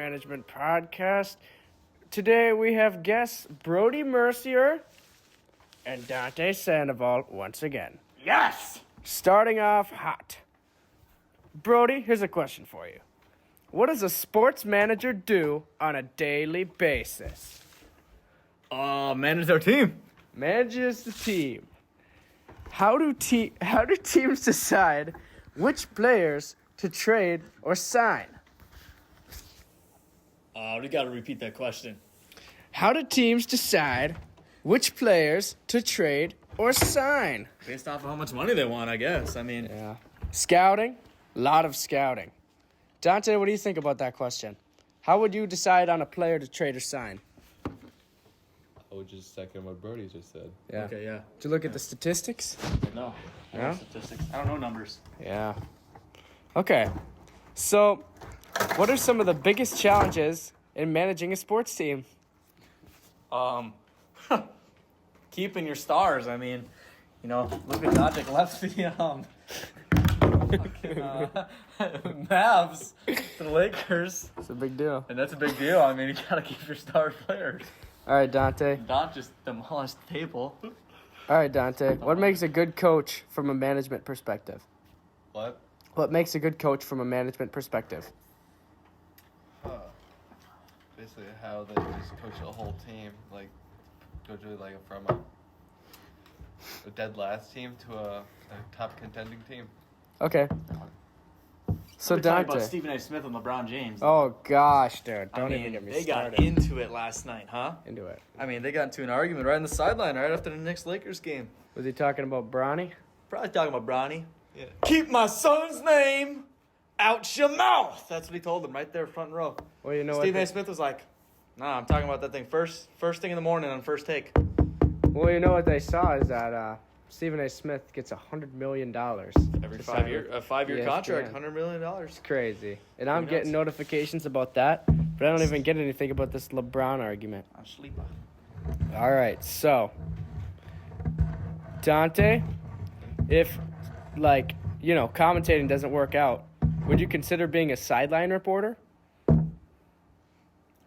Management Podcast. Today we have guests Brody Mercier and Dante Sandoval once again. Yes! Starting off hot. Brody, here's a question for you. What does a sports manager do on a daily basis? Manage their team. Manages the team. How do teams decide which players to trade or sign? We gotta repeat that question. How do teams decide which players to trade or sign? Based off of how much money they want, I guess. I mean, Yeah. Scouting? A lot of scouting. Dante, what do you think about that question? How would you decide on a player to trade or sign? I would just second what Brody just said. Yeah. okay, yeah. Did you look at the statistics? No. I Yeah? don't know statistics. I don't know numbers. Yeah. Okay. So, what are some of the biggest challenges in managing a sports team? Keeping your stars. I mean, Luka Doncic left the Mavs to the Lakers, It's a big deal. and that's a big deal. I mean, you gotta keep your star players. All right, Dante. Not just demolish the table. All right, Dante. What makes a good coach from a management perspective? What? What makes a good coach from a management perspective? Basically, how they just coach a whole team, like go to from a dead last team to a top contending team. Okay. So, We're talking Dante. about Stephen A. Smith and LeBron James. Oh, gosh, dude. I Don't mean, even get me they started. got into it last night, huh? Into it. I mean, they got into an argument right on the sideline right after the Knicks Lakers game. Was he talking about Bronny? Probably talking about Bronny. Yeah. Keep my son's name out your mouth. That's what he told him right there, front row. Well, you know Stephen A. what? Smith was like, "Nah, I'm talking about that thing first thing in the morning on first take." Well, you know what they saw is that Stephen A. Smith gets $100 million Every to 5 sign year, with a 5 year ESPN. contract, $100 million. It's crazy, and I'm Who getting knows? notifications about that, but I don't even get anything about this LeBron argument. I'm sleeping. All right, so Dante, if commentating doesn't work out, would you consider being a sideline reporter?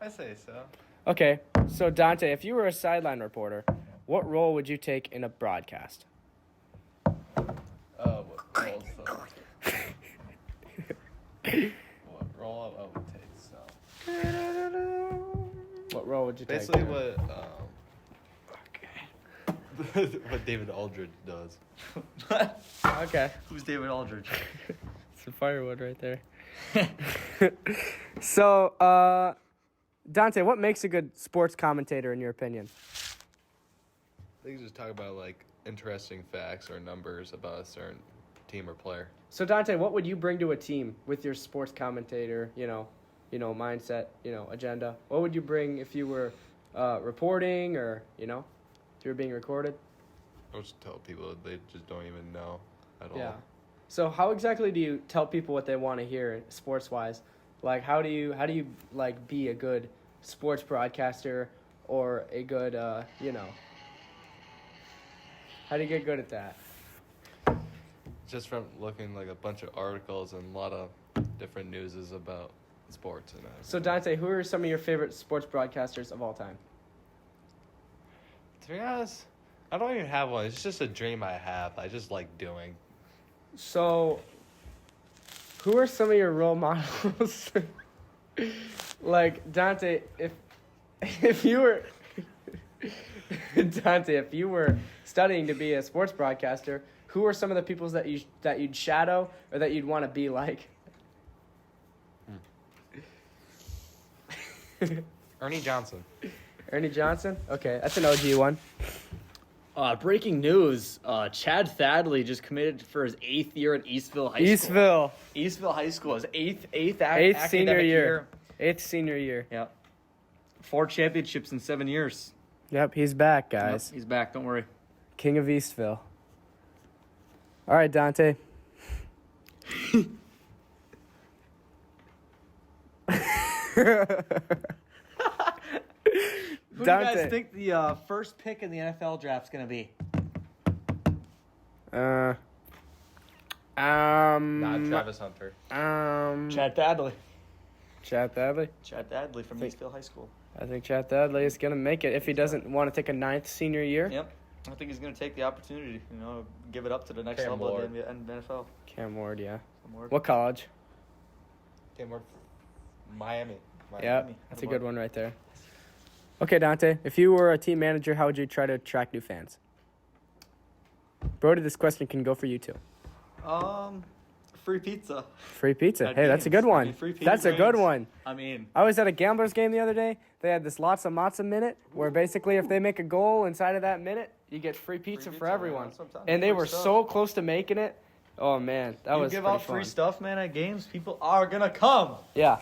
I say so. Okay, so Dante, if you were a sideline reporter, what role would you take in a broadcast? What role? What role I would take? So What role would you basically, take? what David Aldridge does. Okay, Who's David Aldridge? it's the firewood right there. So, Dante, what makes a good sports commentator in your opinion? They can just talk about interesting facts or numbers about a certain team or player. So, Dante, what would you bring to a team with your sports commentator, mindset, agenda? What would you bring if you were reporting or, if you were being recorded? I would just tell people they just don't even know at all. Yeah. So, how exactly do you tell people what they want to hear sports-wise? Like, how do you be a good sports broadcaster or a good, How do you get good at that? Just from looking a bunch of articles and a lot of different newses about sports and everything. So, Dante, who are some of your favorite sports broadcasters of all time? To be honest, I don't even have one. It's just a dream I have. I just like doing. So, who are some of your role models? Like, Dante, if you were Dante, if you were studying to be a sports broadcaster, who are some of the people that you'd shadow or that you'd want to be like? Ernie Johnson. Ernie Johnson? Okay, that's an OG one. Breaking news. Chad Thadley just committed for his 8th year at Eastville High School. Eastville High School. His eighth Eighth senior academic year. 8th senior year. Yep. 4 championships in 7 years. Yep, he's back, guys. Yep, he's back. Don't worry. King of Eastville. All right, Dante. Who do you guys think the first pick in the NFL draft's going to be? Not Travis Hunter. Chad Thadley. Chad Thadley. Chad Thadley from Eastville High School. I think Chad Thadley is gonna make it if he doesn't want to take a 9th senior year. Yep. I think he's going to take the opportunity, give it up to the next Cam level Ward. of the NFL. Cam Ward, yeah. Cam Ward. What college? Cam Ward. Miami. Yeah, Miami. that's a good one right there. Okay, Dante, if you were a team manager, how would you try to attract new fans? Brody, this question can go for you too. Free pizza. Free pizza. At Hey, that's a games. good one. Free pizza. That's a good one. I mean, I was at a Gamblers game the other day. They had this lots of matzo minute where basically if they make a goal inside of that minute, you get free pizza for pizza, everyone. man. That's what I'm talking And they about. were Free so close to making it. Oh, man. That was give pretty out free fun. stuff, man, at games. People are going to come. Yeah.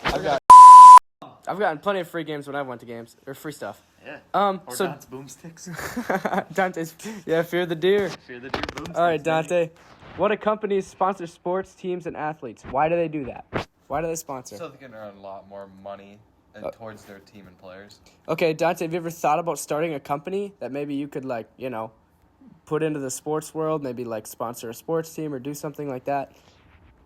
I've gotten plenty of free games when I went to games. Or free stuff. Yeah. Or Or Don's boomsticks. Dante's, fear the deer. Fear the deer boomsticks. All right, Dante. What do companies sponsor sports teams and athletes? Why do they do that? Why do they sponsor? So they can earn a lot more money towards their team and players. Okay, Dante, have you ever thought about starting a company that maybe you could, put into the sports world, maybe, sponsor a sports team or do something like that?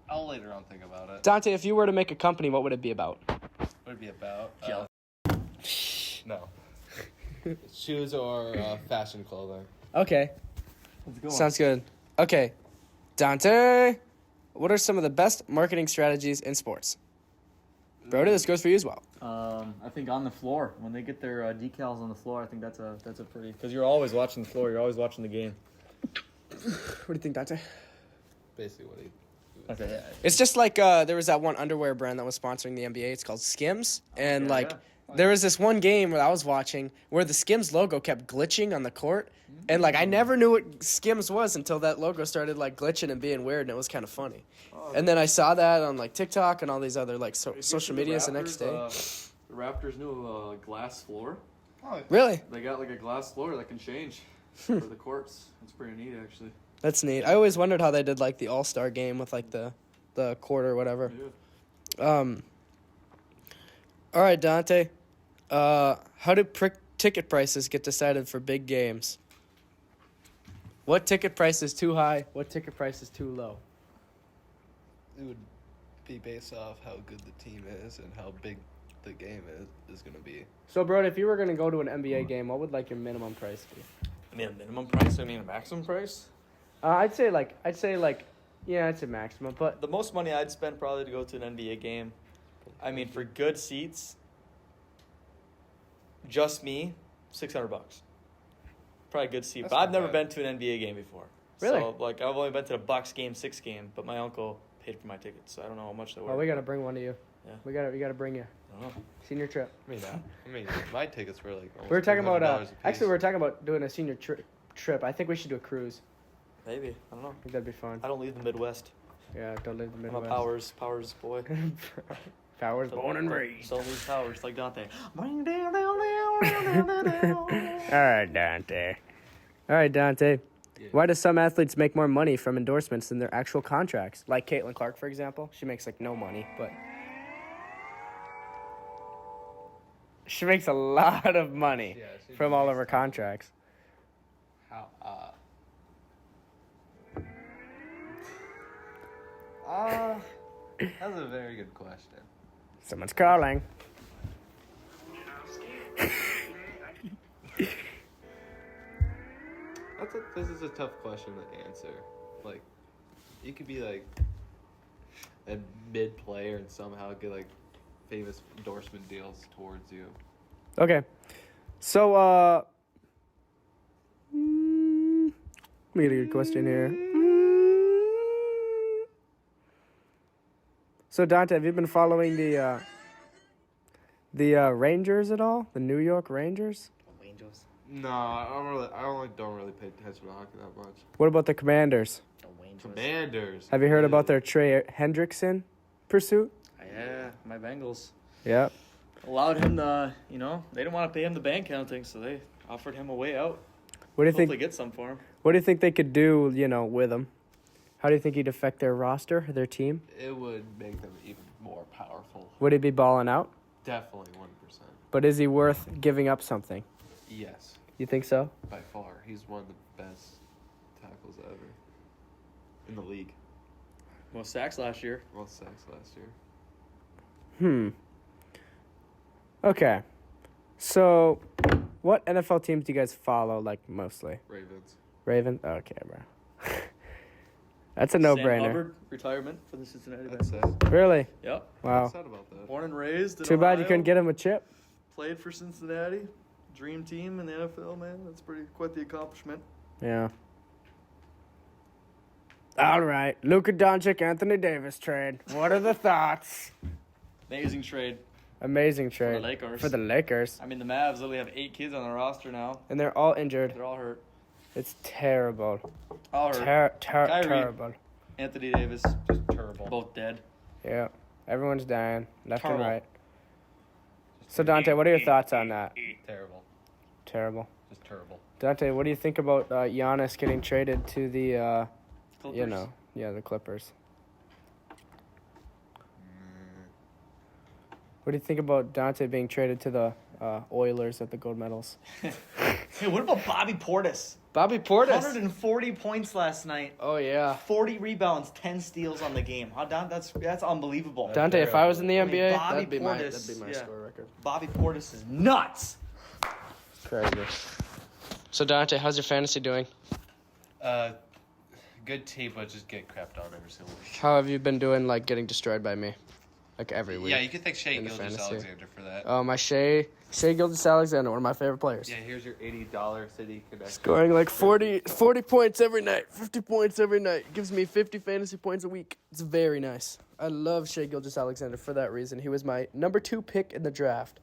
I'll later on think about it. Dante, if you were to make a company, what would it be about? What would it be about? Gel. No. Shoes or fashion clothing. Okay, Let's go sounds good. Okay, Dante, what are some of the best marketing strategies in sports? Brody, this goes for you as well. I think on the floor, when they get their decals on the floor, I think that's a pretty, because you're always watching the floor, you're always watching the game. What do you think, Dante? Basically what he... Okay, yeah. It's just like there was that one underwear brand that was sponsoring the NBA. It's called Skims, and yeah. there was this one game where I was watching where the Skims logo kept glitching on the court, and I never knew what Skims was until that logo started glitching and being weird, and it was kind of funny. And then I saw that on TikTok and all these other social medias the next day. The Raptors new glass floor. Really, They got a glass floor that can change for the courts. It's pretty neat, actually. that's neat. I always wondered how they did the All-Star game with the court or whatever. Yeah. All right, Dante. How do ticket prices get decided for big games? What ticket price is too high? What ticket price is too low? It would be based off how good the team is and how big the game is going to be. So, Brody, if you were going to go to an NBA game, what would your minimum price be? I mean, a minimum price, I mean, a maximum price? I'd say maximum, but The most money I'd spend probably to go to an NBA game, I mean, for good seats, just me, $600. Probably a good seat. That's But I've not never bad. been to an NBA game before. Really? So, I've only been to the Bucks game, 6 game, but my uncle paid for my tickets, so I don't know how much they were. we got to bring one to you. Yeah. We got to bring you. I don't know. Senior trip. I mean, my tickets were almost We were talking about $300 a piece. actually we were talking about doing a senior trip. I think we should do a cruise. Maybe. I don't know. I think that'd be fun. I don't leave the Midwest. Yeah, don't live in the I'm a Midwest. Powers boy. Powers born and raised. Don't lose Powers like Dante. All right, Dante. Yeah. Why do some athletes make more money from endorsements than their actual contracts? Like Caitlin Clark, for example. She makes no money, but she makes a lot of money Yeah, she from all of makes her contracts. How? That's a very good question. Someone's calling. This is a tough question to answer. You could be a mid player and somehow get famous endorsement deals towards you. Okay. So, let me get a good question here. So, Dante, have you been following the Rangers at all? The New York Rangers? Angels. No, I don't really pay attention to hockey that much. What about the Commanders? Commanders. Have you heard about their Trey Hendrickson pursuit? Yeah, my Bengals. Yeah. Allowed him to, they didn't want to pay him the bank counting, so they offered him a way out. What do you Hopefully think? get some for him. What do you think they could do? With him? How do you think he'd affect their roster, their team? It would make them even more powerful. Would he be balling out? Definitely 1%. But is he worth giving up something? Yes, You think so? by far. He's one of the best tackles ever in the league. Most sacks last year. Most sacks last year. Okay. So, what NFL teams do you guys follow, like, mostly? Ravens. Raven? Okay, bro. That's a Sam no-brainer. Hubbard, retirement for the Cincinnati That's Bengals. sad. Really? Yep. Wow. Sad about that. Born and raised in Too bad you Ohio, couldn't get him a chip. Played for Cincinnati. Dream team in the NFL, man. That's quite the accomplishment. Yeah. All right. Luka Doncic, Anthony Davis trade. What are the thoughts? Amazing trade. Amazing For trade. the Lakers. For the Lakers. I mean, the Mavs literally have 8 kids on their roster now. And they're all injured. They're all hurt. It's terrible. All hurt. Kyrie. Terrible. Anthony Davis, Just terrible. both dead. Yeah. Everyone's dying, left Terrible. and right. So, Dante, what are your thoughts on that? Terrible. Terrible. Just terrible. Dante, what do you think about Giannis getting traded to the, Clippers. the Clippers? What do you think about Dante being traded to the Oilers at the gold medals? Hey, what about Bobby Portis? Bobby Portis. 140 points last night. Oh, yeah. 40 rebounds, 10 steals on the game. That's unbelievable. Dante, if I was in the I mean, NBA, Bobby that'd be my Portis, yeah. score record. Bobby Portis is nuts. Crazy. So, Dante, how's your fantasy doing? Good team, but just get crapped on every single week. How have you been doing, like, getting destroyed by me? Like, every week? Yeah, you can thank Shea in the Gilgeous fantasy. Alexander for that. My Shea Gilgeous-Alexander, one of my favorite players. Yeah, here's your $80 City Connect. Scoring like 40 points every night, 50 points every night. Gives me 50 fantasy points a week. It's very nice. I love Shea Gilgeous-Alexander for that reason. He was my number 2 pick in the draft.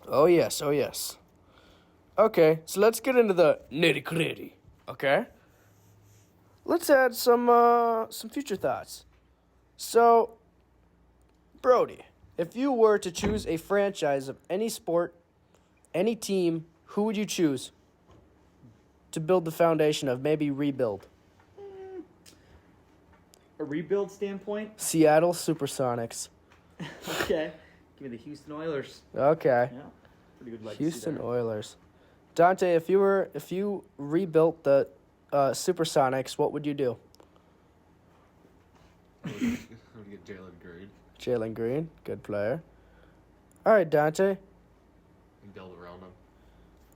Oh, yes. Oh, yes. Okay, so let's get into the nitty-gritty, okay? Let's add some future thoughts. So, Brody, if you were to choose a franchise of any sport, any team, who would you choose to build the foundation of, maybe rebuild? A rebuild standpoint? Seattle Supersonics. Okay. Give me the Houston Oilers. Okay. Yeah. Pretty good legacy Houston there. Oilers. Dante, if you rebuilt the Supersonics, what would you do? I'm going to get Jalen Green Jalen Green, good player. All right, Dante. and build around him.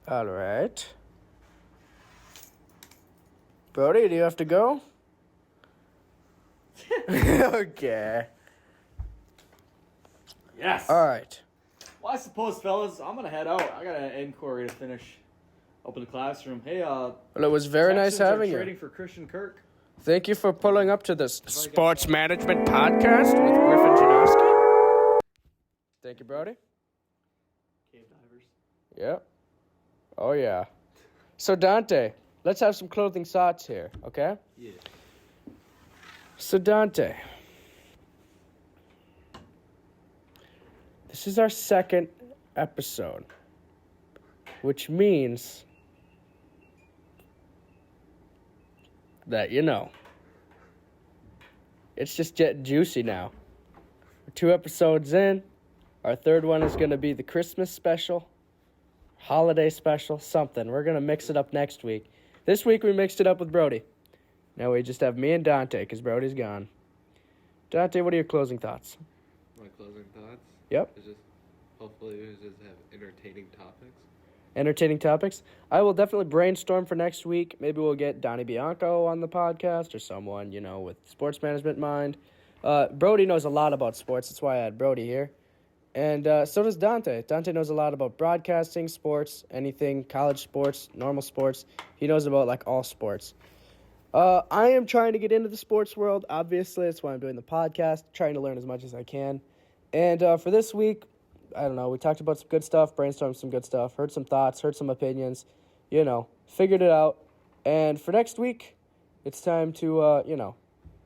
All right. Brody, do you have to go? Okay. Yes. All right. Well, I suppose, fellas, I'm going to head out. I got an inquiry to finish up in the classroom. Hey, Well, it was very nice Texans are having trading you. for Christian Kirk. Thank you for pulling up to this Sports Management Podcast with Griffin Janowski. Thank you, Brody. Cave divers. Yep. Oh, yeah. So, Dante, let's have some closing thoughts here, okay? Yeah. So, Dante, this is our second episode, which means that, it's just getting juicy now. We're 2 episodes in. Our third one is going to be the Christmas special, holiday special, something. We're going to mix it up next week. This week we mixed it up with Brody. Now we just have me and Dante because Brody's gone. Dante, what are your closing thoughts? My closing thoughts? Yep. Is just, hopefully, we just have entertaining topics. Entertaining topics. I will definitely brainstorm for next week. Maybe we'll get Donnie Bianco on the podcast or someone, with sports management mind. Brody knows a lot about sports. That's why I had Brody here. And so does Dante. Dante knows a lot about broadcasting, sports, anything, college sports, normal sports. He knows about, all sports. I am trying to get into the sports world, obviously. That's why I'm doing the podcast, trying to learn as much as I can. And for this week, I don't know, we talked about some good stuff, brainstormed some good stuff, heard some thoughts, heard some opinions, figured it out. And for next week, it's time to,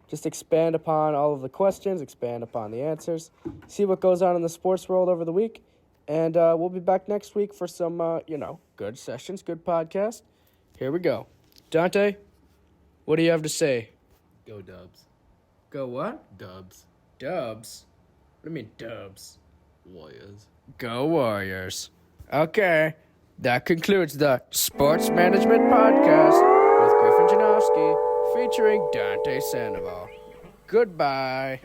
just expand upon all of the questions, expand upon the answers, see what goes on in the sports world over the week. And we'll be back next week for some, good sessions, good podcast. Here we go. Dante, what do you have to say? Go Dubs. Go what? Dubs. Dubs? What do you mean dubs? Warriors. Go Warriors. Okay, that concludes the Sports Management Podcast with Griffin Janowski featuring Dante Sandoval. Goodbye.